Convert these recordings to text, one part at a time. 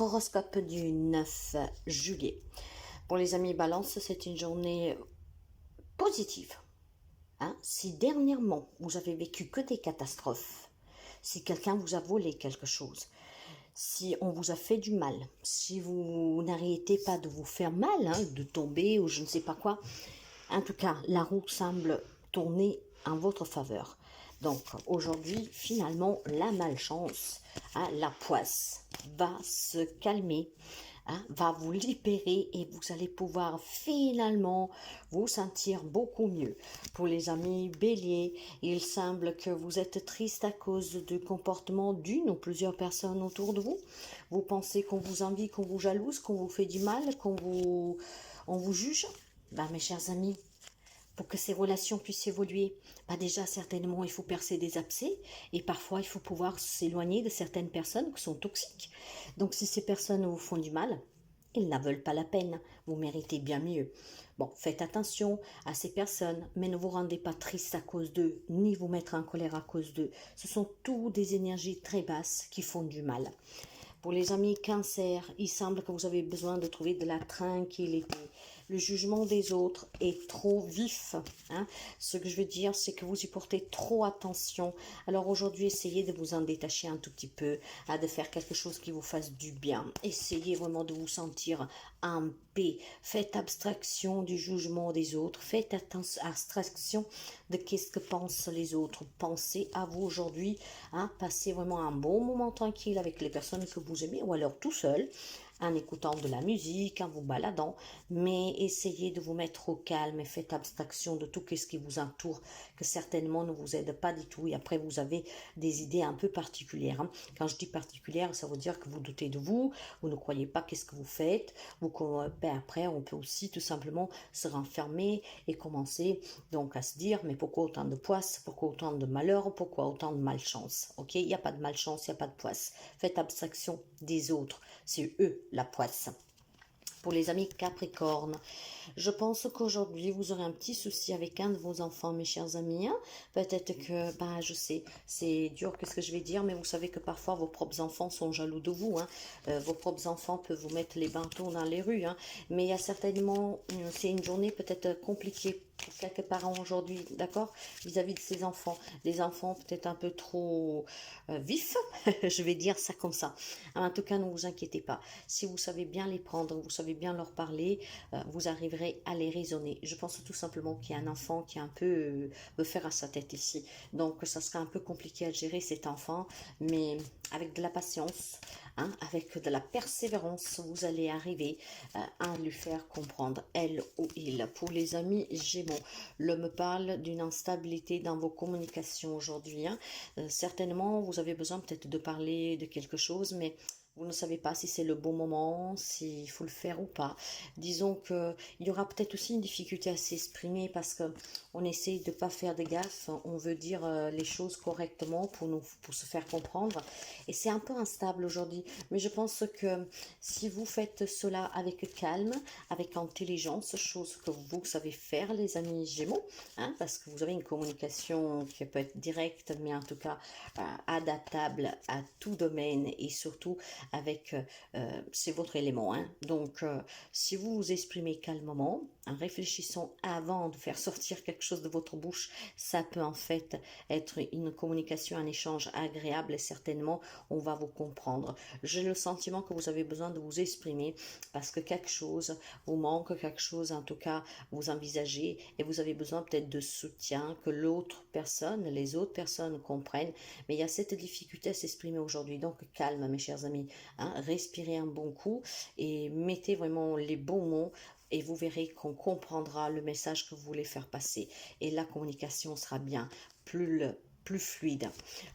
votre horoscope du 9 juillet. Pour les amis Balance, c'est une journée positive. Si dernièrement vous avez vécu que des catastrophes, si quelqu'un vous a volé quelque chose, si on vous a fait du mal, si vous n'arrêtez pas de vous faire mal, de tomber ou je ne sais pas quoi, en tout cas, la roue semble tourner en votre faveur. Donc aujourd'hui, finalement, la malchance, la poisse va se calmer, va vous libérer et vous allez pouvoir finalement vous sentir beaucoup mieux. Pour les amis Bélier, il semble que vous êtes triste à cause du comportement d'une ou plusieurs personnes autour de vous. Vous pensez qu'on vous envie, qu'on vous jalouse, qu'on vous fait du mal, on vous juge. Mes chers amis, pour que ces relations puissent évoluer, déjà certainement il faut percer des abcès et parfois il faut pouvoir s'éloigner de certaines personnes qui sont toxiques. Donc si ces personnes vous font du mal, ils n'en veulent pas la peine, vous méritez bien mieux. Bon, faites attention à ces personnes, mais ne vous rendez pas triste à cause d'eux, ni vous mettre en colère à cause d'eux. Ce sont tous des énergies très basses qui font du mal. Pour les amis Cancer, il semble que vous avez besoin de trouver de la tranquillité. Le jugement des autres est trop vif. Ce que je veux dire, c'est que vous y portez trop attention. Alors aujourd'hui, essayez de vous en détacher un tout petit peu, de faire quelque chose qui vous fasse du bien. Essayez vraiment de vous sentir en paix. Faites abstraction du jugement des autres. Faites abstraction de qu'est-ce que pensent les autres. Pensez à vous aujourd'hui. Passez vraiment un bon moment tranquille avec les personnes que vous aimez ou alors tout seul, en écoutant de la musique, en vous baladant, mais essayez de vous mettre au calme et faites abstraction de tout ce qui vous entoure, que certainement ne vous aide pas du tout, et après vous avez des idées un peu particulières. Quand je dis particulières, ça veut dire que vous doutez de vous, vous ne croyez pas qu'est-ce que vous faites, après on peut aussi tout simplement se renfermer et commencer donc à se dire, mais pourquoi autant de poisse, pourquoi autant de malheur, pourquoi autant de malchance, ok? Il n'y a pas de malchance, il n'y a pas de poisse. Faites abstraction des autres, c'est eux la poisse. Pour les amis Capricorne, je pense qu'aujourd'hui, vous aurez un petit souci avec un de vos enfants, mes chers amis. Peut-être que, je sais, c'est dur que ce que je vais dire, mais vous savez que parfois, vos propres enfants sont jaloux de vous. Vos propres enfants peuvent vous mettre les bâtons dans les rues. Mais il y a certainement, c'est une journée peut-être compliquée pour quelques parents aujourd'hui, d'accord, vis-à-vis de ces enfants. Des enfants peut-être un peu trop vifs, je vais dire ça comme ça. En tout cas, ne vous inquiétez pas. Si vous savez bien les prendre, vous savez bien leur parler, vous arriverez à les raisonner. Je pense tout simplement qu'il y a un enfant qui est un peu veut faire à sa tête ici. Donc, ça sera un peu compliqué à gérer cet enfant, mais avec de la patience, avec de la persévérance, vous allez arriver à lui faire comprendre, elle ou il. Pour les amis Gémeaux, l'homme parle d'une instabilité dans vos communications aujourd'hui. Certainement, vous avez besoin peut-être de parler de quelque chose, mais vous ne savez pas si c'est le bon moment, s'il faut le faire ou pas. Disons qu'il y aura peut-être aussi une difficulté à s'exprimer parce qu'on essaye de ne pas faire de gaffe. On veut dire les choses correctement pour se faire comprendre. Et c'est un peu instable aujourd'hui. Mais je pense que si vous faites cela avec calme, avec intelligence, chose que vous savez faire, les amis Gémeaux, parce que vous avez une communication qui peut être directe, mais en tout cas adaptable à tout domaine et surtout avec, c'est votre élément. Donc, si vous vous exprimez calmement, en réfléchissant avant de faire sortir quelque chose de votre bouche, ça peut en fait être une communication, un échange agréable et certainement on va vous comprendre. J'ai le sentiment que vous avez besoin de vous exprimer parce que quelque chose vous manque, quelque chose en tout cas vous envisagez et vous avez besoin peut-être de soutien, que l'autre personne, les autres personnes comprennent, mais il y a cette difficulté à s'exprimer aujourd'hui. Donc calme mes chers amis, respirez un bon coup et mettez vraiment les bons mots et vous verrez qu'on comprendra le message que vous voulez faire passer et la communication sera bien plus fluide.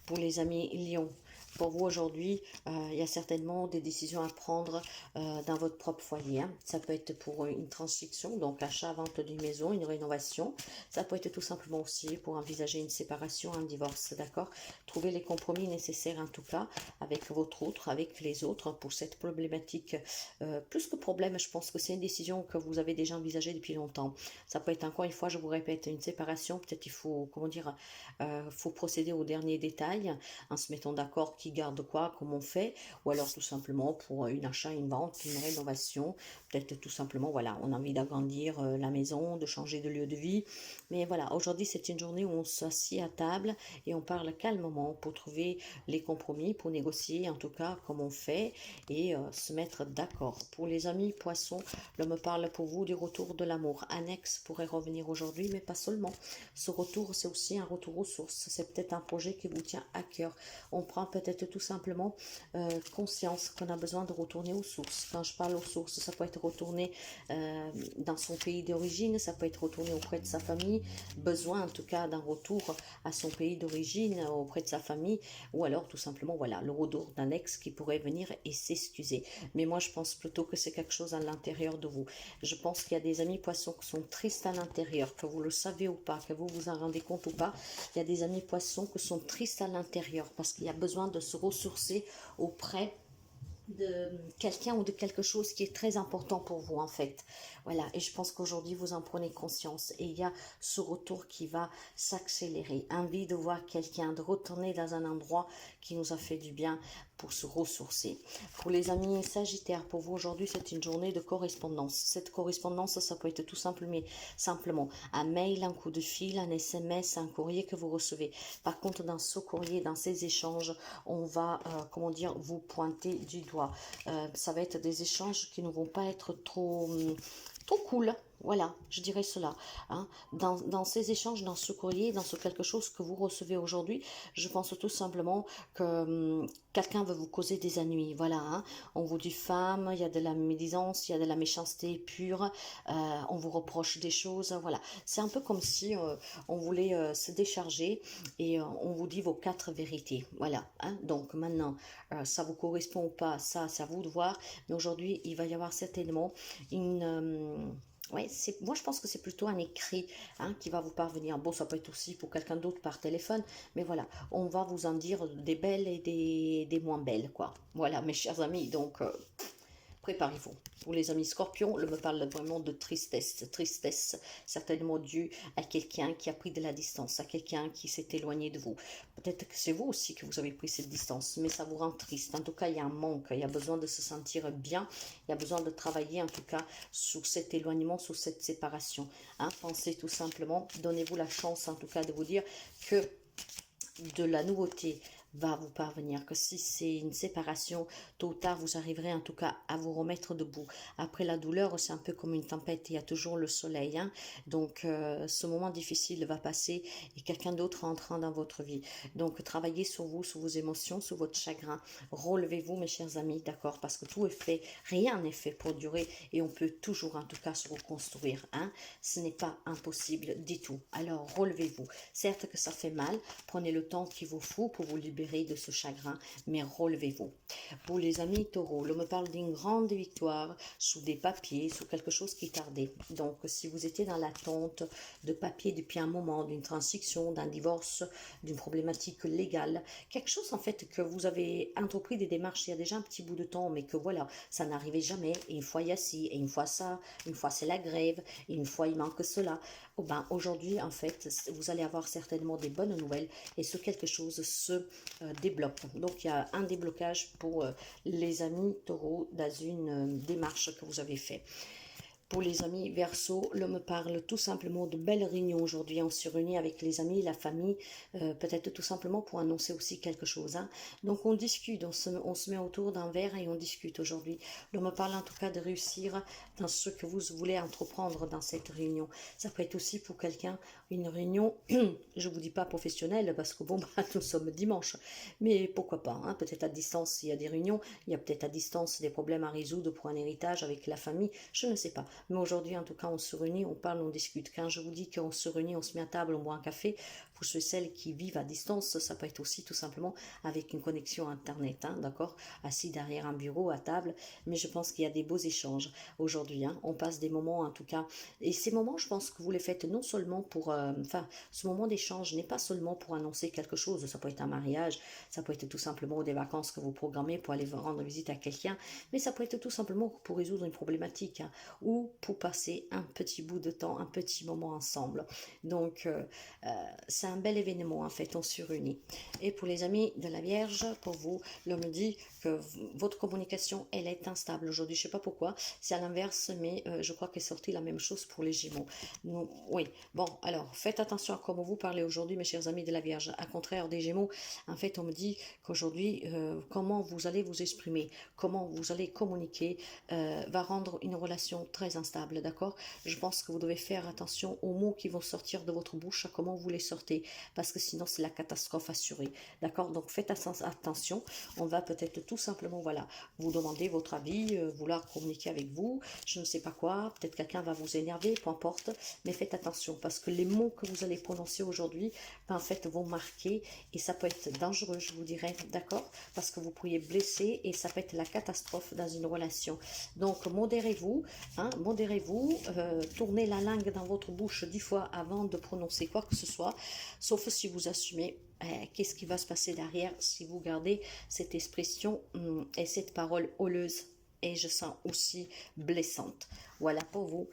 Pour les amis Lion, pour vous aujourd'hui, il y a certainement des décisions à prendre dans votre propre foyer. Ça peut être pour une transaction, donc achat, vente d'une maison, une rénovation. Ça peut être tout simplement aussi pour envisager une séparation, un divorce, d'accord? Trouver les compromis nécessaires en tout cas avec votre autre, avec les autres pour cette problématique. Plus que problème, je pense que c'est une décision que vous avez déjà envisagée depuis longtemps. Ça peut être encore une fois, je vous répète, une séparation. Peut-être il faut, faut procéder aux derniers détails en se mettant d'accord savoir qui garde quoi, comment on fait, ou alors tout simplement pour une achat, une vente, une rénovation, peut-être tout simplement, voilà, on a envie d'agrandir la maison, de changer de lieu de vie, mais voilà, aujourd'hui c'est une journée où on s'assied à table et on parle calmement pour trouver les compromis, pour négocier en tout cas comme on fait et se mettre d'accord. Pour les amis poissons, l'homme parle pour vous du retour de l'amour. Un ex pourrait revenir aujourd'hui, mais pas seulement. Ce retour, c'est aussi un retour aux sources. C'est peut-être un projet qui vous tient à cœur. On prend peut-être tout simplement conscience qu'on a besoin de retourner aux sources. Quand je parle aux sources, ça peut être retourner dans son pays d'origine, ça peut être retourner auprès de sa famille, besoin en tout cas d'un retour à son pays d'origine, auprès de sa famille, ou alors tout simplement, voilà, le retour d'un ex qui pourrait venir et s'excuser. Mais moi, je pense plutôt que c'est quelque chose à l'intérieur de vous. Je pense qu'il y a des amis poissons qui sont tristes à l'intérieur, que vous le savez ou pas, que vous vous en rendez compte ou pas. Il y a des amis poissons qui sont tristes à l'intérieur parce qu'il y a besoin de se ressourcer auprès de quelqu'un ou de quelque chose qui est très important pour vous en fait. Voilà, et je pense qu'aujourd'hui vous en prenez conscience et il y a ce retour qui va s'accélérer. Envie de voir quelqu'un, de retourner dans un endroit qui nous a fait du bien pour se ressourcer. Pour les amis sagittaires, pour vous aujourd'hui c'est une journée de correspondance. Cette correspondance, ça peut être tout simplement un mail, un coup de fil, un SMS, un courrier que vous recevez. Par contre, dans ce courrier, dans ces échanges, on va, comment dire, vous pointer du doigt. Ça va être des échanges qui ne vont pas être trop cool. Voilà, je dirais cela. Hein. Dans ces échanges, dans ce courrier, dans ce quelque chose que vous recevez aujourd'hui, je pense tout simplement que quelqu'un veut vous causer des ennuis. Voilà, hein. On vous dit femme, il y a de la médisance, il y a de la méchanceté pure, on vous reproche des choses. Voilà, c'est un peu comme si on voulait se décharger et on vous dit vos 4 vérités. Voilà, hein. Donc maintenant, ça vous correspond ou pas, ça c'est à vous de voir. Mais aujourd'hui, il va y avoir certainement une... ouais, moi je pense que c'est plutôt un écrit hein, qui va vous parvenir. Bon, ça peut être aussi pour quelqu'un d'autre par téléphone, mais voilà, on va vous en dire des belles et des moins belles, quoi. Voilà, mes chers amis, donc préparez-vous. Pour les amis scorpions, je me parle vraiment de tristesse certainement due à quelqu'un qui a pris de la distance, à quelqu'un qui s'est éloigné de vous. Peut-être que c'est vous aussi que vous avez pris cette distance, mais ça vous rend triste. En tout cas, il y a un manque, il y a besoin de se sentir bien, il y a besoin de travailler en tout cas sur cet éloignement, sur cette séparation. Hein. Pensez tout simplement, donnez-vous la chance en tout cas de vous dire que de la nouveauté va vous parvenir, que si c'est une séparation, tôt ou tard, vous arriverez en tout cas à vous remettre debout. Après la douleur, c'est un peu comme une tempête, il y a toujours le soleil. Hein. Donc, ce moment difficile va passer et quelqu'un d'autre entrant dans votre vie. Donc, travaillez sur vous, sur vos émotions, sur votre chagrin. Relevez-vous, mes chers amis, d'accord, parce que tout est fait, rien n'est fait pour durer et on peut toujours en tout cas se reconstruire. Hein. Ce n'est pas impossible du tout. Alors, relevez-vous. Certes que ça fait mal, prenez le temps qu'il vous faut pour vous libérer de ce chagrin, mais relevez-vous. Pour les amis taureaux, l'on me parle d'une grande victoire sous des papiers, sous quelque chose qui tardait. Donc, si vous étiez dans l'attente de papiers depuis un moment, d'une transaction, d'un divorce, d'une problématique légale, quelque chose en fait que vous avez entrepris des démarches il y a déjà un petit bout de temps, mais que voilà, ça n'arrivait jamais, et une fois il y a ci, et une fois ça, une fois c'est la grève, et une fois il manque cela. Oh ben, aujourd'hui, en fait, vous allez avoir certainement des bonnes nouvelles, et ce quelque chose se débloque. Donc, il y a un déblocage pour les amis taureaux dans une démarche que vous avez fait. Pour les amis Verseau, l'homme parle tout simplement de belles réunions aujourd'hui. On se réunit avec les amis, la famille, peut-être tout simplement pour annoncer aussi quelque chose. Hein. Donc on discute, on se met autour d'un verre et on discute aujourd'hui. L'homme parle en tout cas de réussir dans ce que vous voulez entreprendre dans cette réunion. Ça peut être aussi pour quelqu'un une réunion, je ne vous dis pas professionnelle parce que bon, bah, nous sommes dimanche, mais pourquoi pas, hein, peut-être à distance il y a des réunions, il y a peut-être à distance des problèmes à résoudre pour un héritage avec la famille, je ne sais pas. Mais aujourd'hui, en tout cas, on se réunit, on parle, on discute. Quand je vous dis qu'on se réunit, on se met à table, on boit un café, pour ceux et celles qui vivent à distance, ça peut être aussi tout simplement avec une connexion Internet, hein, d'accord, assis derrière un bureau, à table. Mais je pense qu'il y a des beaux échanges aujourd'hui. Hein. On passe des moments, en tout cas. Et ces moments, je pense que vous les faites non seulement pour... Enfin, ce moment d'échange n'est pas seulement pour annoncer quelque chose. Ça peut être un mariage, ça peut être tout simplement des vacances que vous programmez pour aller rendre visite à quelqu'un. Mais ça peut être tout simplement pour résoudre une problématique, hein, ou pour passer un petit bout de temps, un petit moment ensemble. Donc, c'est c'est un bel événement en fait, on se réunit. Et pour les amis de la Vierge, pour vous, l'homme me dit que votre communication, elle est instable aujourd'hui. Je sais pas pourquoi, c'est à l'inverse, mais je crois qu'est sorti la même chose pour les Gémeaux. Donc, oui, bon, alors faites attention à comment vous parlez aujourd'hui, mes chers amis de la Vierge. À contraire des Gémeaux, en fait, on me dit qu'aujourd'hui, comment vous allez vous exprimer, comment vous allez communiquer, va rendre une relation très instable, d'accord? Je pense que vous devez faire attention aux mots qui vont sortir de votre bouche, à comment vous les sortez, parce que sinon c'est la catastrophe assurée, d'accord? Donc faites attention, on va peut-être tout simplement, voilà, vous demander votre avis, vouloir communiquer avec vous, je ne sais pas quoi, peut-être quelqu'un va vous énerver, peu importe, mais faites attention, parce que les mots que vous allez prononcer aujourd'hui, ben, en fait, vont marquer, et ça peut être dangereux, je vous dirais, d'accord? Parce que vous pourriez blesser, et ça peut être la catastrophe dans une relation. Donc modérez-vous, hein, modérez-vous, tournez la langue dans votre bouche 10 fois avant de prononcer quoi que ce soit, sauf si vous assumez. Qu'est-ce qui va se passer derrière si vous gardez cette expression et cette parole holeuse et je sens aussi blessante. Voilà pour vous,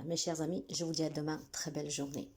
mes chers amis, je vous dis à demain, très belle journée.